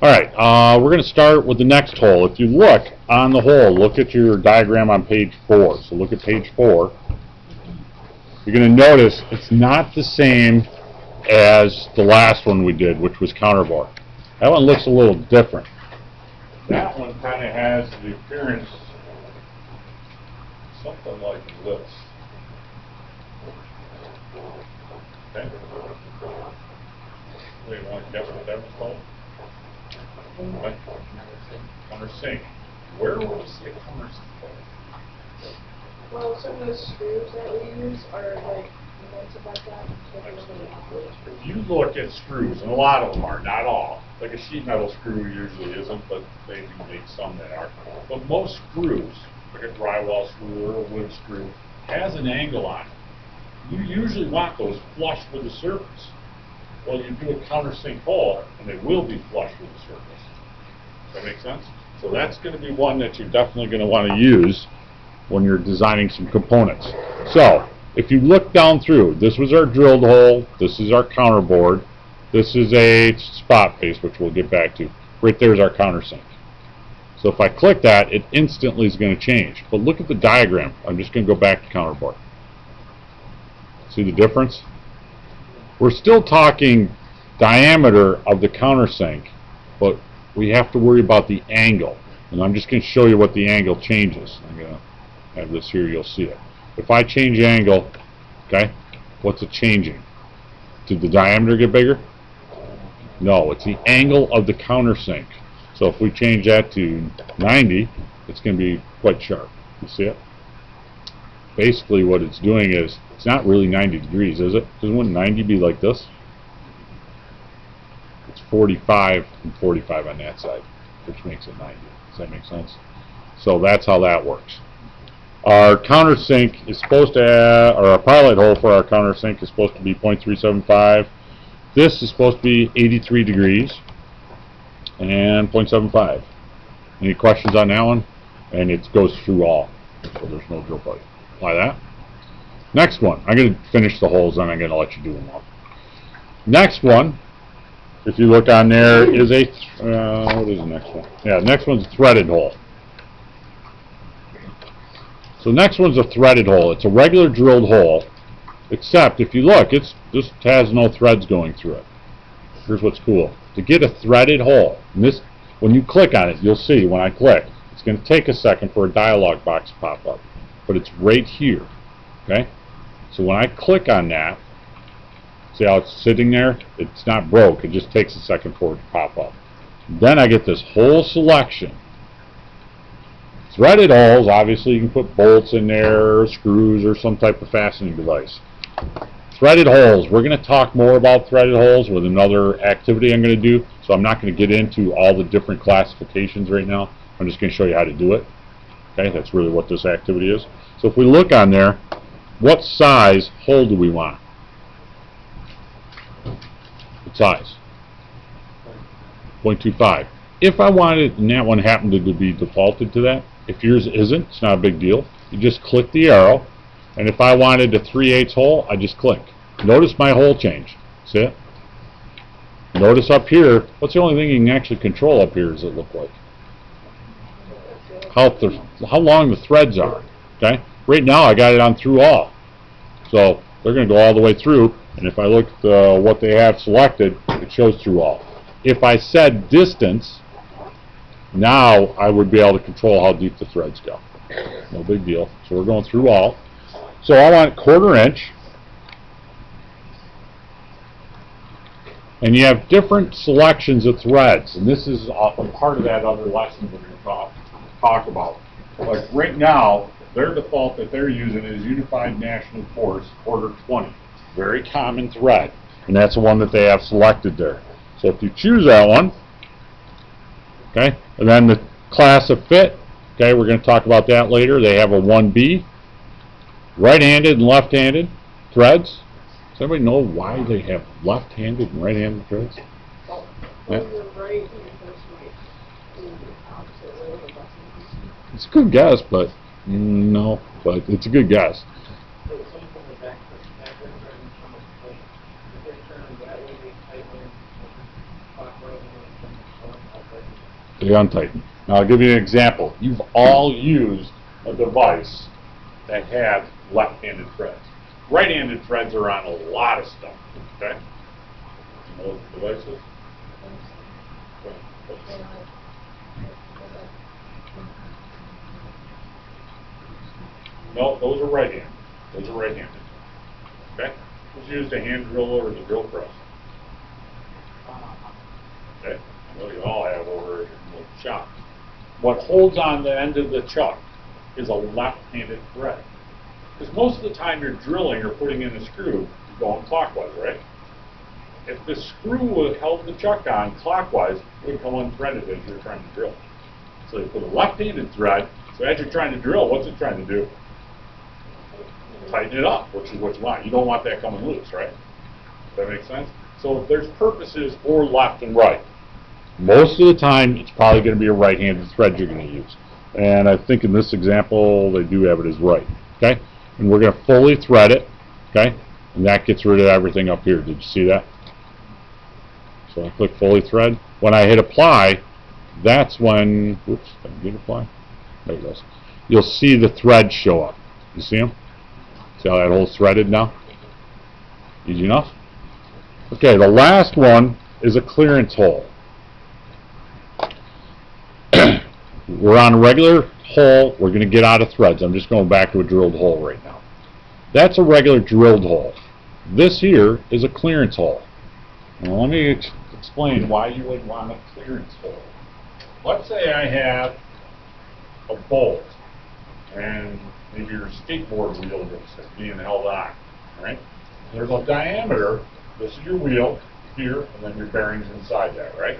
Alright, we're going to start with the next hole. If you look on the hole, look at your diagram on page 4. So look at page 4. You're going to notice it's not the same as the last one we did, which was counterbore. That one looks a little different. That one kind of has the appearance something like this. Okay? Wait, want to guess what that was called? What? Countersink. Where will we see a countersink? Well, some of the screws that we use are like invented like that. If you look at screws, and a lot of them are, not all. Like a sheet metal screw usually isn't, but they do make some that are. But most screws, like a drywall screw or a wood screw, has an angle on it. You usually want those flush with the surface. Well, you do a countersink hole, and they will be flush with the surface. Does that make sense? So that's going to be one that you're definitely going to want to use when you're designing some components. So, if you look down through, this was our drilled hole, this is our counterboard, this is a spot face, which we'll get back to. Right there is our countersink. So if I click that, it instantly is going to change. But look at the diagram. I'm just going to go back to counterboard. See the difference? We're still talking diameter of the countersink, but we have to worry about the angle. And I'm just going to show you what the angle changes. I'm going to have this here, you'll see it. If I change angle, okay, what's it changing? Did the diameter get bigger? No, it's the angle of the countersink. So if we change that to 90, it's going to be quite sharp. You see it? Basically what it's doing is, it's not really 90 degrees, is it? Because wouldn't 90 be like this? It's 45 and 45 on that side, which makes it 90. Does that make sense? So that's how that works. Our countersink is supposed to, or our pilot hole for our countersink is supposed to be 0.375. This is supposed to be 83 degrees and 0.75. Any questions on that one? And it goes through all, so there's no drill pipe. Apply that. Next one. I'm going to finish the holes and I'm going to let you do them all. Next one, if you look on there, is a, what is the next one? Yeah, the next one's a threaded hole. So next one's a threaded hole. It's a regular drilled hole, except if you look, it just has no threads going through it. Here's what's cool. To get a threaded hole, and this, when you click on it, you'll see when I click, it's going to take a second for a dialog box to pop up. But it's right here. Okay? So when I click on that, see how it's sitting there? It's not broke. It just takes a second for it to pop up. Then I get this whole selection. Threaded holes, obviously you can put bolts in there, or screws, or some type of fastening device. Threaded holes, we're going to talk more about threaded holes with another activity I'm going to do, so I'm not going to get into all the different classifications right now. I'm just going to show you how to do it. Okay, that's really what this activity is. So if we look on there, what size hole do we want? What size? 0.25. If I wanted, and that one happened to be defaulted to that, if yours isn't, it's not a big deal. You just click the arrow, and if I wanted a 3/8 hole, I just click. Notice my hole change. See it? Notice up here, what's the only thing you can actually control up here does it look like? How long the threads are. Okay? Right now I got it on through all. So they're going to go all the way through, and if I look at what they have selected, it shows through all. If I said distance, now I would be able to control how deep the threads go. No big deal. So we're going through all. So I want 1/4 inch. And you have different selections of threads. And this is a part of that other lesson we're going to talk about. Like right now, their default that they're using is Unified National Force Order 20. Very common thread. And that's the one that they have selected there. So if you choose that one, okay, and then the class of fit, okay, we're going to talk about that later. They have a 1B, right-handed and left-handed threads. Does everybody know why they have left-handed and right-handed threads? Yeah. It's a good guess, but no, but it's a good guess. They untighten. Now I'll give you an example. You've all used a device that had left-handed threads. Right-handed threads are on a lot of stuff. Okay? You know what the device is? No, those are right-handed. Those are right-handed. Okay? Let's use the hand drill or the drill press. Okay? Well, you all have over in the shop. What holds on the end of the chuck is a left-handed thread. Because most of the time you're drilling or putting in a screw, you're going clockwise, right? If the screw would have held the chuck on clockwise, it would come unthreaded as you're trying to drill. So you put a left-handed thread, so as you're trying to drill, what's it trying to do? Tighten it up, which is what you want. You don't want that coming loose, right? Does that make sense? So if there's purposes for left and right, most of the time it's probably going to be a right-handed thread you're going to use. And I think in this example, they do have it as right. Okay? And we're going to fully thread it. Okay? And that gets rid of everything up here. Did you see that? So I click fully thread. When I hit apply, that's when, whoops, did I hit apply? There it goes. You'll see the threads show up. You see them? See how that hole's threaded now? Easy enough? Okay, the last one is a clearance hole. We're on a regular hole. We're going to get out of threads. I'm just going back to a drilled hole right now. That's a regular drilled hole. This here is a clearance hole. Now let me explain why you would want a clearance hole. Let's say I have a bolt and maybe your skateboard wheel is being held on. Right? There's a diameter. This is your wheel here, and then your bearings inside that, right?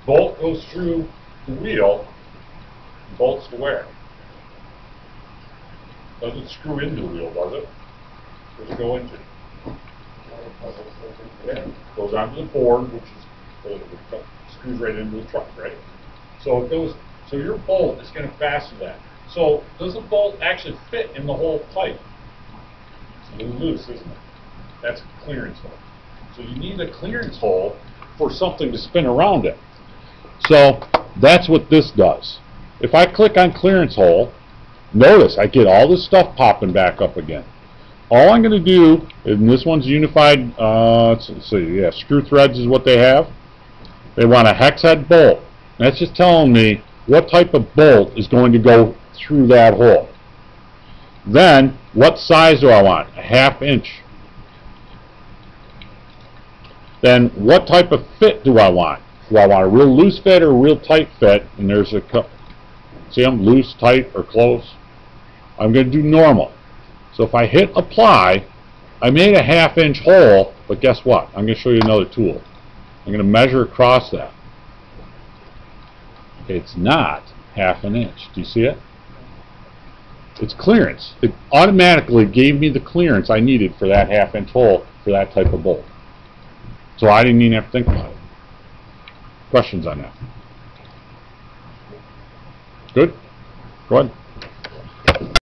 Bolt goes through the wheel. Bolts to where? Doesn't screw into the wheel, does it? Where does it go into? Yeah, it goes onto the board, which is screws right into the truck, right? So it goes. So your bolt is going to fasten that. So does the bolt actually fit in the hole tight? It's a little loose, isn't it? That's a clearance hole. So you need a clearance hole for something to spin around it. So that's what this does. If I click on clearance hole, notice I get all this stuff popping back up again. All I'm going to do, and this one's unified, let's see, yeah, screw threads is what they have. They want a hex head bolt. That's just telling me what type of bolt is going to go through that hole. Then, what size do I want? A 1/2 inch. Then, what type of fit do I want? Do I want a real loose fit or a real tight fit? And there's a couple. See them? Loose, tight, or close. I'm going to do normal. So if I hit apply, I made a 1/2 inch hole, but guess what? I'm going to show you another tool. I'm going to measure across that. Okay, it's not 1/2 inch. Do you see it? It's clearance. It automatically gave me the clearance I needed for that 1/2 inch hole for that type of bolt. So I didn't even have to think about it. Questions on that? Good? Go ahead.